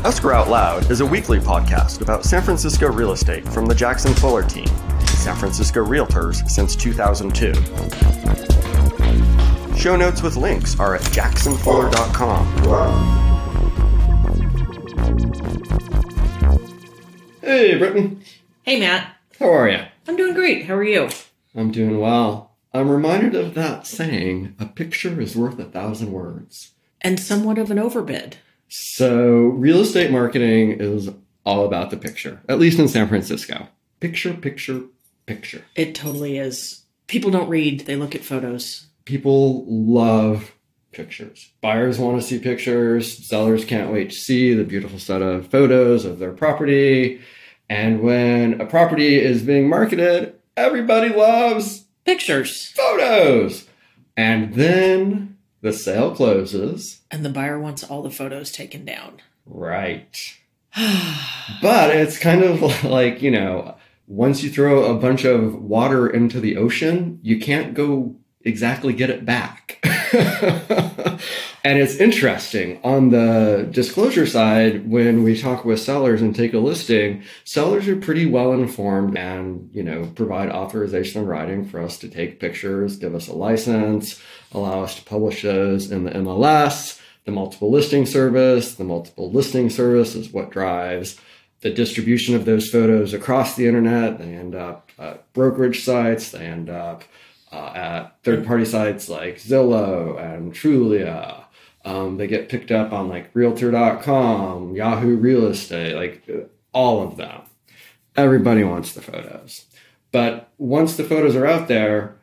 Escrow Out Loud is a weekly podcast about San Francisco real estate from the Jackson Fuller team, San Francisco Realtors since 2002. Show notes with links are at jacksonfuller.com. Hey, Britton. Hey, Matt. How are you? I'm doing great. How are you? I'm doing well. I'm reminded of that saying, a picture is worth 1,000 words. And somewhat of an overbid. So real estate marketing is all about the picture, at least in San Francisco. Picture, picture, picture. It totally is. People don't read. They look at photos. People love pictures. Buyers want to see pictures. Sellers can't wait to see the beautiful set of photos of their property. And when a property is being marketed, everybody loves pictures. Photos. And then the sale closes. And the buyer wants all the photos taken down. Right. But it's kind of like, once you throw a bunch of water into the ocean, you can't go exactly get it back. And it's interesting on the disclosure side, when we talk with sellers and take a listing, sellers are pretty well informed and, provide authorization in writing for us to take pictures, give us a license, allow us to publish those in the MLS, the multiple listing service. The multiple listing service is what drives the distribution of those photos across the internet. They end up at brokerage sites. They end up at third-party sites like Zillow and Trulia. They get picked up on like Realtor.com, Yahoo Real Estate, like all of them. Everybody wants the photos. But once the photos are out there,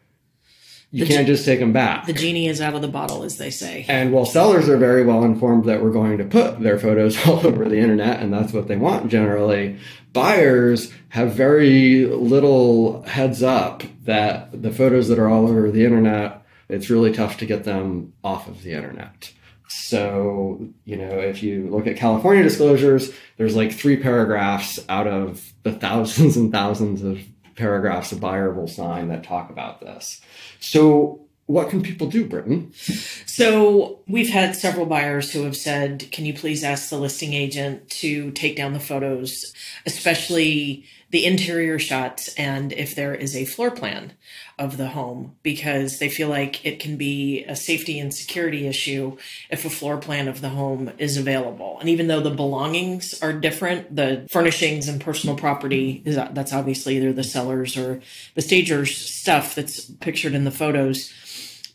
you can't just take them back. The genie is out of the bottle, as they say. And while sellers are very well informed that we're going to put their photos all over the internet, and that's what they want generally, buyers have very little heads up that the photos that are all over the internet, it's really tough to get them off of the internet. So, if you look at California disclosures, there's like 3 paragraphs out of the thousands and thousands of paragraphs a buyer will sign that talk about this. So what can people do, Britton? So we've had several buyers who have said, can you please ask the listing agent to take down the photos, especially the interior shots, and if there is a floor plan of the home, because they feel like it can be a safety and security issue if a floor plan of the home is available. And even though the belongings are different, the furnishings and personal property, that's obviously either the seller's or the stager's stuff that's pictured in the photos.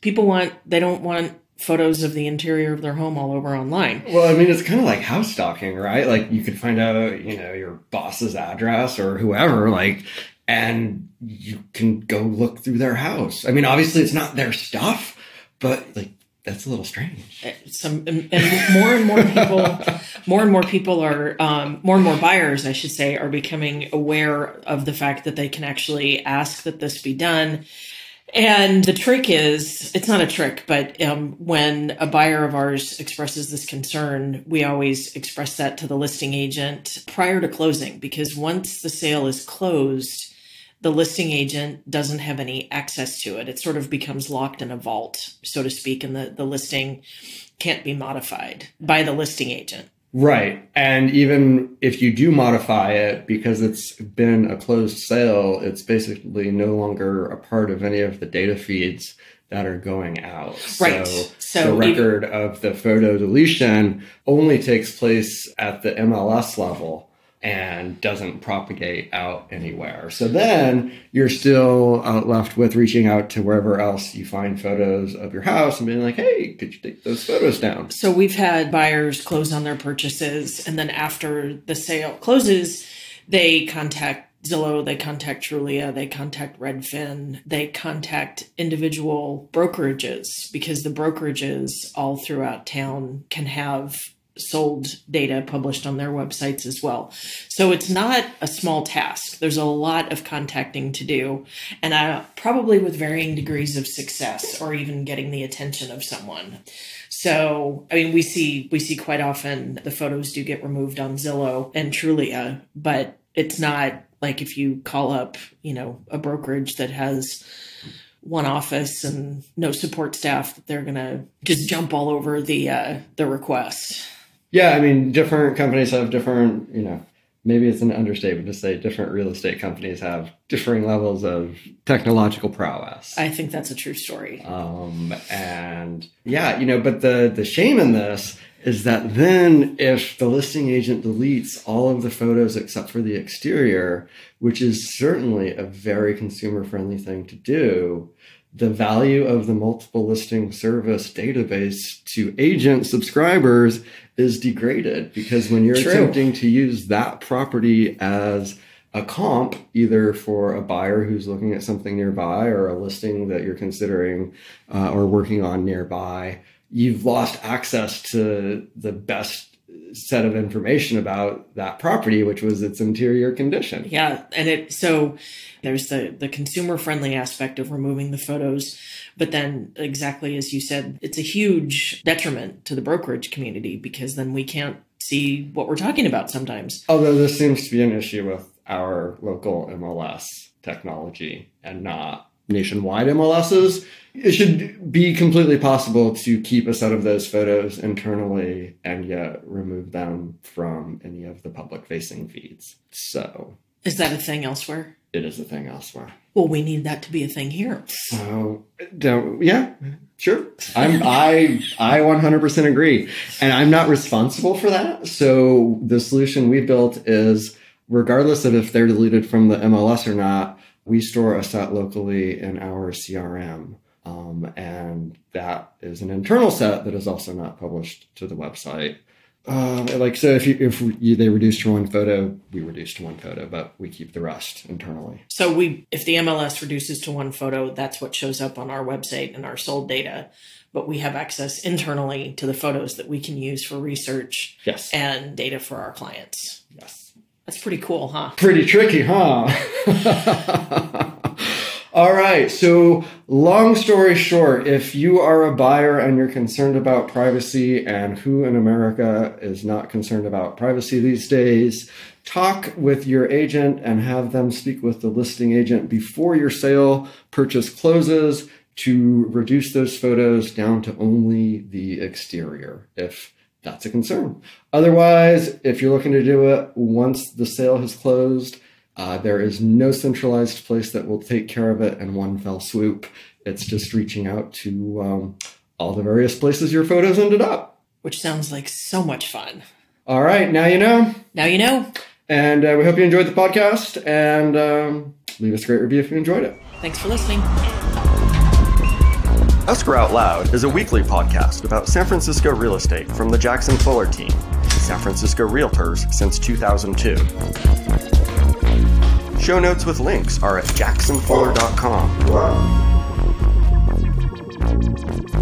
They don't want photos of the interior of their home all over online. Well, it's kind of like house stalking, right? Like you could find out, your boss's address or whoever, and you can go look through their house. Obviously it's not their stuff, but that's a little strange. More and more buyers, I should say, are becoming aware of the fact that they can actually ask that this be done. And the trick is, it's not a trick, but when a buyer of ours expresses this concern, we always express that to the listing agent prior to closing, because once the sale is closed, the listing agent doesn't have any access to it. It sort of becomes locked in a vault, so to speak, and the listing can't be modified by the listing agent. Right. And even if you do modify it, because it's been a closed sale, it's basically no longer a part of any of the data feeds that are going out. Right. So the record of the photo deletion only takes place at the MLS level and doesn't propagate out anywhere. So then you're still left with reaching out to wherever else you find photos of your house and being like, hey, could you take those photos down? So we've had buyers close on their purchases, and then after the sale closes, they contact Zillow, they contact Trulia, they contact Redfin, they contact individual brokerages, because the brokerages all throughout town can have sold data published on their websites as well. So it's not a small task. There's a lot of contacting to do, and probably with varying degrees of success or even getting the attention of someone. So, we see quite often the photos do get removed on Zillow and Trulia, but it's not like if you call up, a brokerage that has one office and no support staff, that they're going to just jump all over the request. Yeah, I mean, different companies have different, maybe it's an understatement to say different real estate companies have differing levels of technological prowess. I think that's a true story. And yeah, but the shame in this is that then if the listing agent deletes all of the photos except for the exterior, which is certainly a very consumer-friendly thing to do, the value of the multiple listing service database to agent subscribers is degraded, because when you're attempting to use that property as a comp, either for a buyer who's looking at something nearby or a listing that you're considering or working on nearby, you've lost access to the best set of information about that property, which was its interior condition. Yeah. And so there's the consumer friendly aspect of removing the photos. But then exactly as you said, it's a huge detriment to the brokerage community, because then we can't see what we're talking about sometimes. Although this seems to be an issue with our local MLS technology and not nationwide MLSs. It should be completely possible to keep a set of those photos internally and yet remove them from any of the public-facing feeds. So, is that a thing elsewhere? It is a thing elsewhere. Well, we need that to be a thing here. So, yeah, sure. I 100% agree. And I'm not responsible for that. So the solution we built is, regardless of if they're deleted from the MLS or not, we store a set locally in our CRM. And that is an internal set that is also not published to the website. So if they reduce to one photo, we reduce to one photo, but we keep the rest internally. So if the MLS reduces to one photo, that's what shows up on our website and our sold data. But we have access internally to the photos that we can use for research and data for our clients. Yes. That's pretty cool, huh? Pretty tricky, huh? All right. So long story short, if you are a buyer and you're concerned about privacy, and who in America is not concerned about privacy these days, talk with your agent and have them speak with the listing agent before your sale purchase closes to reduce those photos down to only the exterior, if that's a concern. Otherwise, if you're looking to do it once the sale has closed, there is no centralized place that will take care of it in one fell swoop. It's just reaching out to all the various places your photos ended up. Which sounds like so much fun. All right, now you know. Now you know. And we hope you enjoyed the podcast, and leave us a great review if you enjoyed it. Thanks for listening. Escrow Out Loud is a weekly podcast about San Francisco real estate from the Jackson Fuller team, San Francisco Realtors since 2002. Show notes with links are at jacksonfuller.com.